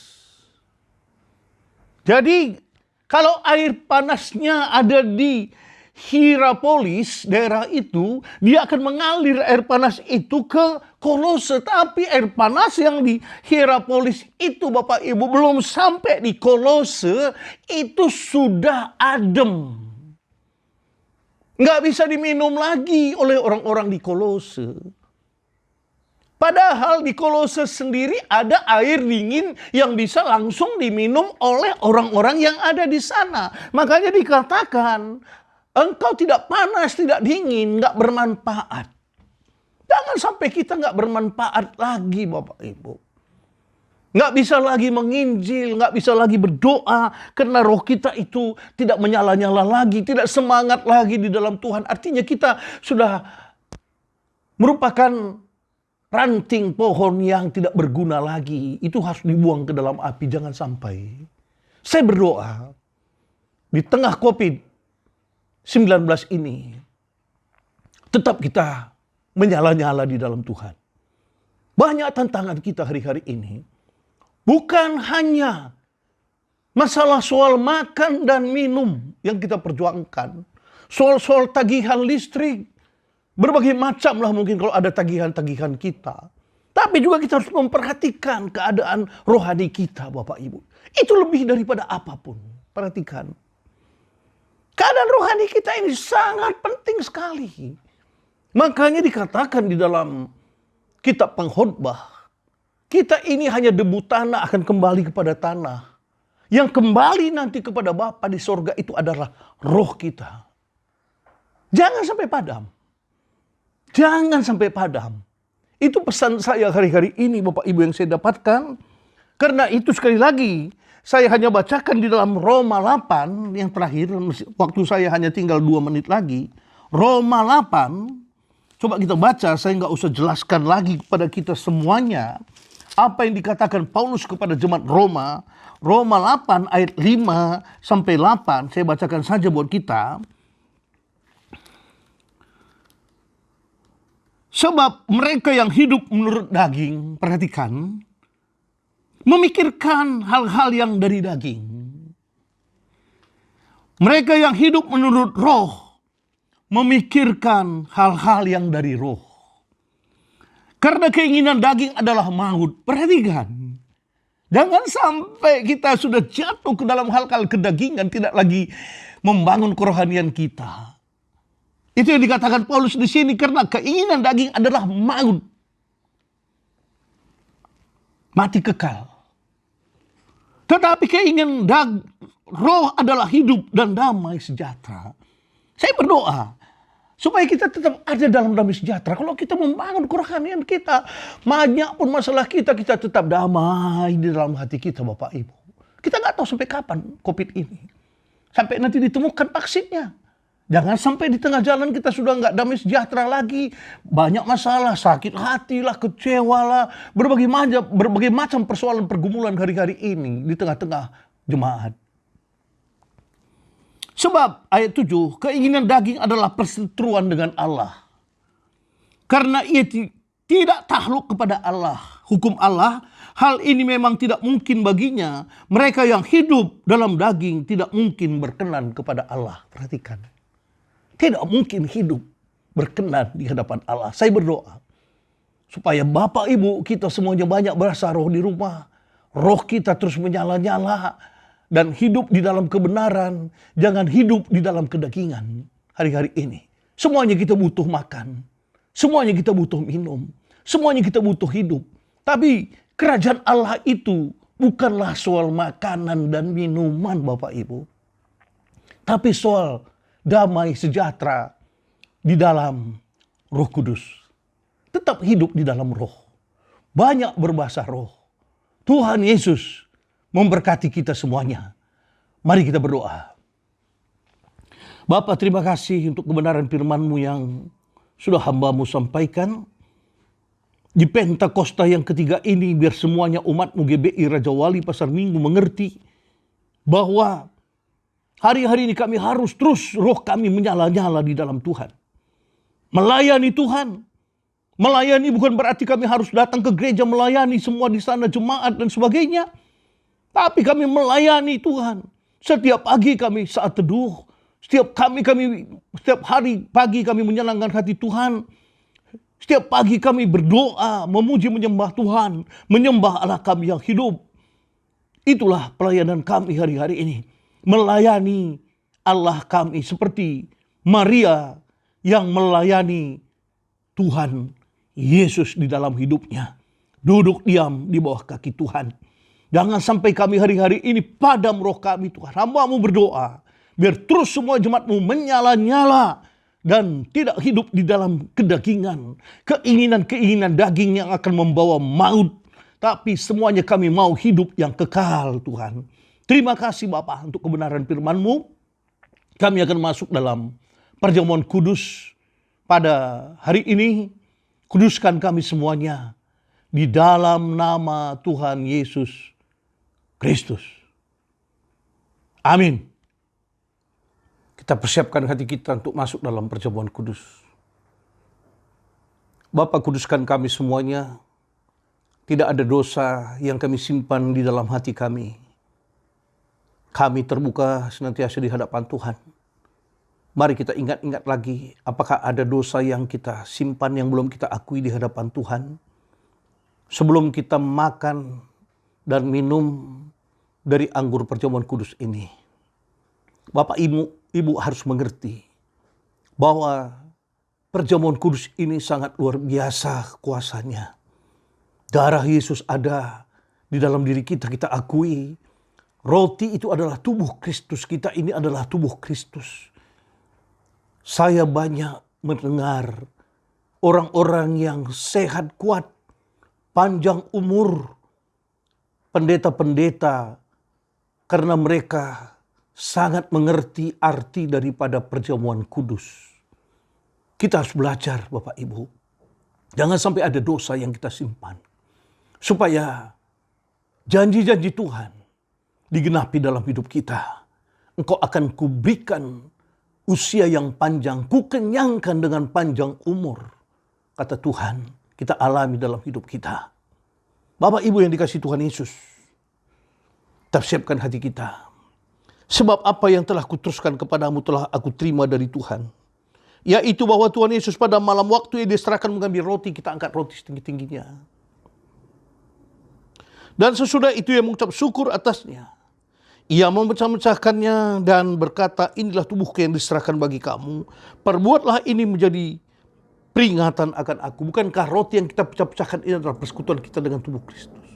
Jadi kalau air panasnya ada di Hierapolis, daerah itu, dia akan mengalir air panas itu ke Kolose. Tapi air panas yang di Hierapolis itu, Bapak Ibu, belum sampai di Kolose, itu sudah adem. Nggak bisa diminum lagi oleh orang-orang di Kolose. Padahal di Kolose sendiri ada air dingin yang bisa langsung diminum oleh orang-orang yang ada di sana. Makanya dikatakan, engkau tidak panas, tidak dingin, nggak bermanfaat. Jangan sampai kita nggak bermanfaat lagi, Bapak Ibu. Nggak bisa lagi menginjil, nggak bisa lagi berdoa, karena roh kita itu tidak menyala-nyala lagi, tidak semangat lagi di dalam Tuhan. Artinya kita sudah merupakan ranting pohon yang tidak berguna lagi. Itu harus dibuang ke dalam api, jangan sampai. Saya berdoa, di tengah COVID-19 ini, tetap kita menyala-nyala di dalam Tuhan. Banyak tantangan kita hari-hari ini. Bukan hanya masalah soal makan dan minum yang kita perjuangkan. Soal tagihan listrik. Berbagai macam lah mungkin kalau ada tagihan-tagihan kita. Tapi juga kita harus memperhatikan keadaan rohani kita, Bapak Ibu. Itu lebih daripada apapun. Perhatikan. Keadaan rohani kita ini sangat penting sekali. Makanya dikatakan di dalam kitab Pengkhotbah, kita ini hanya debu tanah akan kembali kepada tanah. Yang kembali nanti kepada Bapa di sorga itu adalah roh kita. Jangan sampai padam. Jangan sampai padam. Itu pesan saya hari-hari ini Bapak Ibu yang saya dapatkan. Karena itu sekali lagi saya hanya bacakan di dalam Roma 8 yang terakhir. Waktu saya hanya tinggal 2 menit lagi. Roma 8. Coba kita baca, saya nggak usah jelaskan lagi kepada kita semuanya. Apa yang dikatakan Paulus kepada jemaat Roma. Roma 8 ayat 5 sampai 8. Saya bacakan saja buat kita. Sebab mereka yang hidup menurut daging, perhatikan, memikirkan hal-hal yang dari daging. Mereka yang hidup menurut roh, memikirkan hal-hal yang dari roh. Karena keinginan daging adalah maut. Perhatikan. Jangan sampai kita sudah jatuh ke dalam hal-hal kedagingan, tidak lagi membangun kerohanian kita. Itu yang dikatakan Paulus di sini, karena keinginan daging adalah maut. Mati kekal. Tetapi keinginan roh adalah hidup dan damai sejahtera. Saya berdoa supaya kita tetap ada dalam damai sejahtera. Kalau kita membangun kerohanian kita, banyak pun masalah kita tetap damai di dalam hati kita, Bapak Ibu. Kita nggak tahu sampai kapan COVID ini. Sampai nanti ditemukan vaksinnya. Jangan sampai di tengah jalan kita sudah nggak damai sejahtera lagi. Banyak masalah, sakit hati lah, kecewa lah. Berbagai macam persoalan pergumulan hari-hari ini di tengah-tengah jemaat. Sebab ayat 7, keinginan daging adalah perseteruan dengan Allah. Karena ia tidak takluk kepada Allah, hukum Allah, hal ini memang tidak mungkin baginya. Mereka yang hidup dalam daging tidak mungkin berkenan kepada Allah. Perhatikan. Tidak mungkin hidup berkenan di hadapan Allah. Saya berdoa supaya Bapak Ibu kita semuanya banyak berasa roh di rumah. Roh kita terus menyala-nyala dan hidup di dalam kebenaran. Jangan hidup di dalam kedagingan hari-hari ini. Semuanya kita butuh makan. Semuanya kita butuh minum. Semuanya kita butuh hidup. Tapi kerajaan Allah itu bukanlah soal makanan dan minuman Bapak Ibu. Tapi soal damai sejahtera di dalam Roh Kudus. Tetap hidup di dalam roh. Banyak berbahasa roh. Tuhan Yesus memberkati kita semuanya. Mari kita berdoa. Bapa, terima kasih untuk kebenaran firman-Mu yang sudah hamba-Mu sampaikan. Di Pentakosta yang ketiga ini, biar semuanya umat-Mu GBI Raja Wali Pasar Minggu mengerti bahwa hari-hari ini kami harus terus roh kami menyala-nyala di dalam Tuhan. Melayani Tuhan. Melayani bukan berarti kami harus datang ke gereja melayani semua di sana jemaat dan sebagainya. Tapi kami melayani Tuhan. Setiap pagi kami saat teduh. Setiap hari pagi kami menyenangkan hati Tuhan. Setiap pagi kami berdoa, memuji menyembah Tuhan. Menyembah Allah kami yang hidup. Itulah pelayanan kami hari-hari ini. Melayani Allah kami seperti Maria yang melayani Tuhan Yesus di dalam hidupnya. Duduk diam di bawah kaki Tuhan. Jangan sampai kami hari-hari ini padam roh kami Tuhan. Hamba-Mu berdoa. Biar terus semua jemaat-Mu menyala-nyala. Dan tidak hidup di dalam kedagingan. Keinginan-keinginan daging yang akan membawa maut. Tapi semuanya kami mau hidup yang kekal Tuhan. Terima kasih Bapak untuk kebenaran firman-Mu. Kami akan masuk dalam perjamuan kudus pada hari ini. Kuduskan kami semuanya di dalam nama Tuhan Yesus Kristus. Amin. Kita persiapkan hati kita untuk masuk dalam perjamuan kudus. Bapak, kuduskan kami semuanya. Tidak ada dosa yang kami simpan di dalam hati kami. Kami terbuka senantiasa di hadapan Tuhan. Mari kita ingat-ingat lagi, apakah ada dosa yang kita simpan yang belum kita akui di hadapan Tuhan. Sebelum kita makan dan minum dari anggur perjamuan kudus ini. Bapak Ibu harus mengerti bahwa perjamuan kudus ini sangat luar biasa kuasanya. Darah Yesus ada di dalam diri kita, kita akui. Roti itu adalah tubuh Kristus. Kita ini adalah tubuh Kristus. Saya banyak mendengar orang-orang yang sehat, kuat, panjang umur. Pendeta-pendeta. Karena mereka sangat mengerti arti daripada perjamuan kudus. Kita harus belajar Bapak Ibu. Jangan sampai ada dosa yang kita simpan. Supaya janji-janji Tuhan digenapi dalam hidup kita. Engkau akan kuberikan usia yang panjang, kukenyangkan dengan panjang umur. Kata Tuhan, kita alami dalam hidup kita. Bapak Ibu yang dikasihi Tuhan Yesus, tetap siapkan hati kita. Sebab apa yang telah kuteruskan kepadamu telah aku terima dari Tuhan. Yaitu bahwa Tuhan Yesus pada malam waktu ia diserahkan mengambil roti, kita angkat roti setinggi-tingginya. Dan sesudah itu ia mengucap syukur atasnya. Ia memecah-mecahkannya dan berkata, inilah tubuhku yang diserahkan bagi kamu. Perbuatlah ini menjadi peringatan akan aku. Bukankah roti yang kita pecah-pecahkan ini adalah persekutuan kita dengan tubuh Kristus?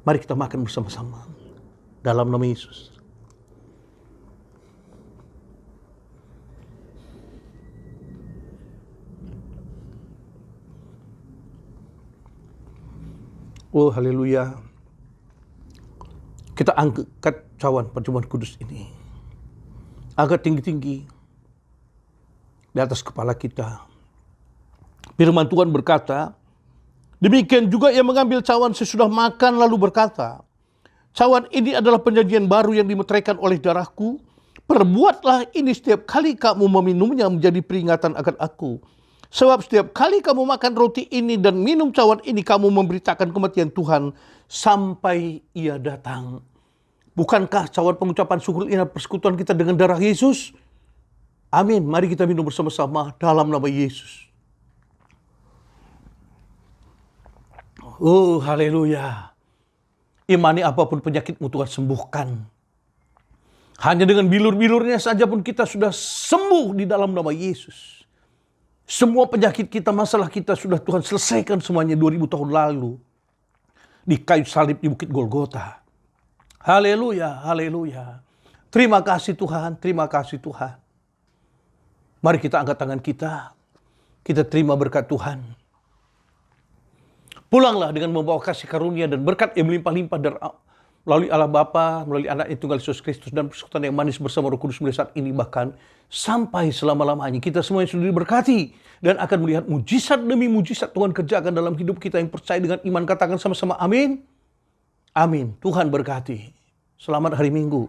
Mari kita makan bersama-sama. Dalam nama Yesus. Oh haleluya. Kita angkat cawan perjamuan kudus ini. Angkat tinggi-tinggi. di atas kepala kita. Firman Tuhan berkata, demikian juga ia mengambil cawan sesudah makan lalu berkata, cawan ini adalah perjanjian baru yang dimeteraikan oleh darahku. Perbuatlah ini setiap kali kamu meminumnya menjadi peringatan akan aku. Sebab setiap kali kamu makan roti ini dan minum cawan ini, kamu memberitakan kematian Tuhan sampai ia datang. Bukankah cawan pengucapan syukur ini persekutuan kita dengan darah Yesus? Amin. Mari kita minum bersama-sama dalam nama Yesus. Oh, haleluya. Imani apapun penyakitmu Tuhan sembuhkan. Hanya dengan bilur-bilurnya saja pun kita sudah sembuh di dalam nama Yesus. Semua penyakit kita, masalah kita sudah Tuhan selesaikan semuanya 2000 tahun lalu. Di kayu salib di Bukit Golgota. Haleluya, haleluya. Terima kasih Tuhan, terima kasih Tuhan. Mari kita angkat tangan kita terima berkat Tuhan. Pulanglah dengan membawa kasih karunia dan berkat yang melimpah-limpah dari melalui Allah Bapa, melalui Anak yang tunggal Yesus Kristus dan persekutuan yang manis bersama Roh Kudus mulai saat ini bahkan sampai selama-lamanya. Kita semua yang sudah diberkati dan akan melihat mujizat demi mujizat Tuhan kerjakan dalam hidup kita yang percaya dengan iman. Katakan sama-sama amin. Amin. Tuhan berkati. Selamat hari Minggu.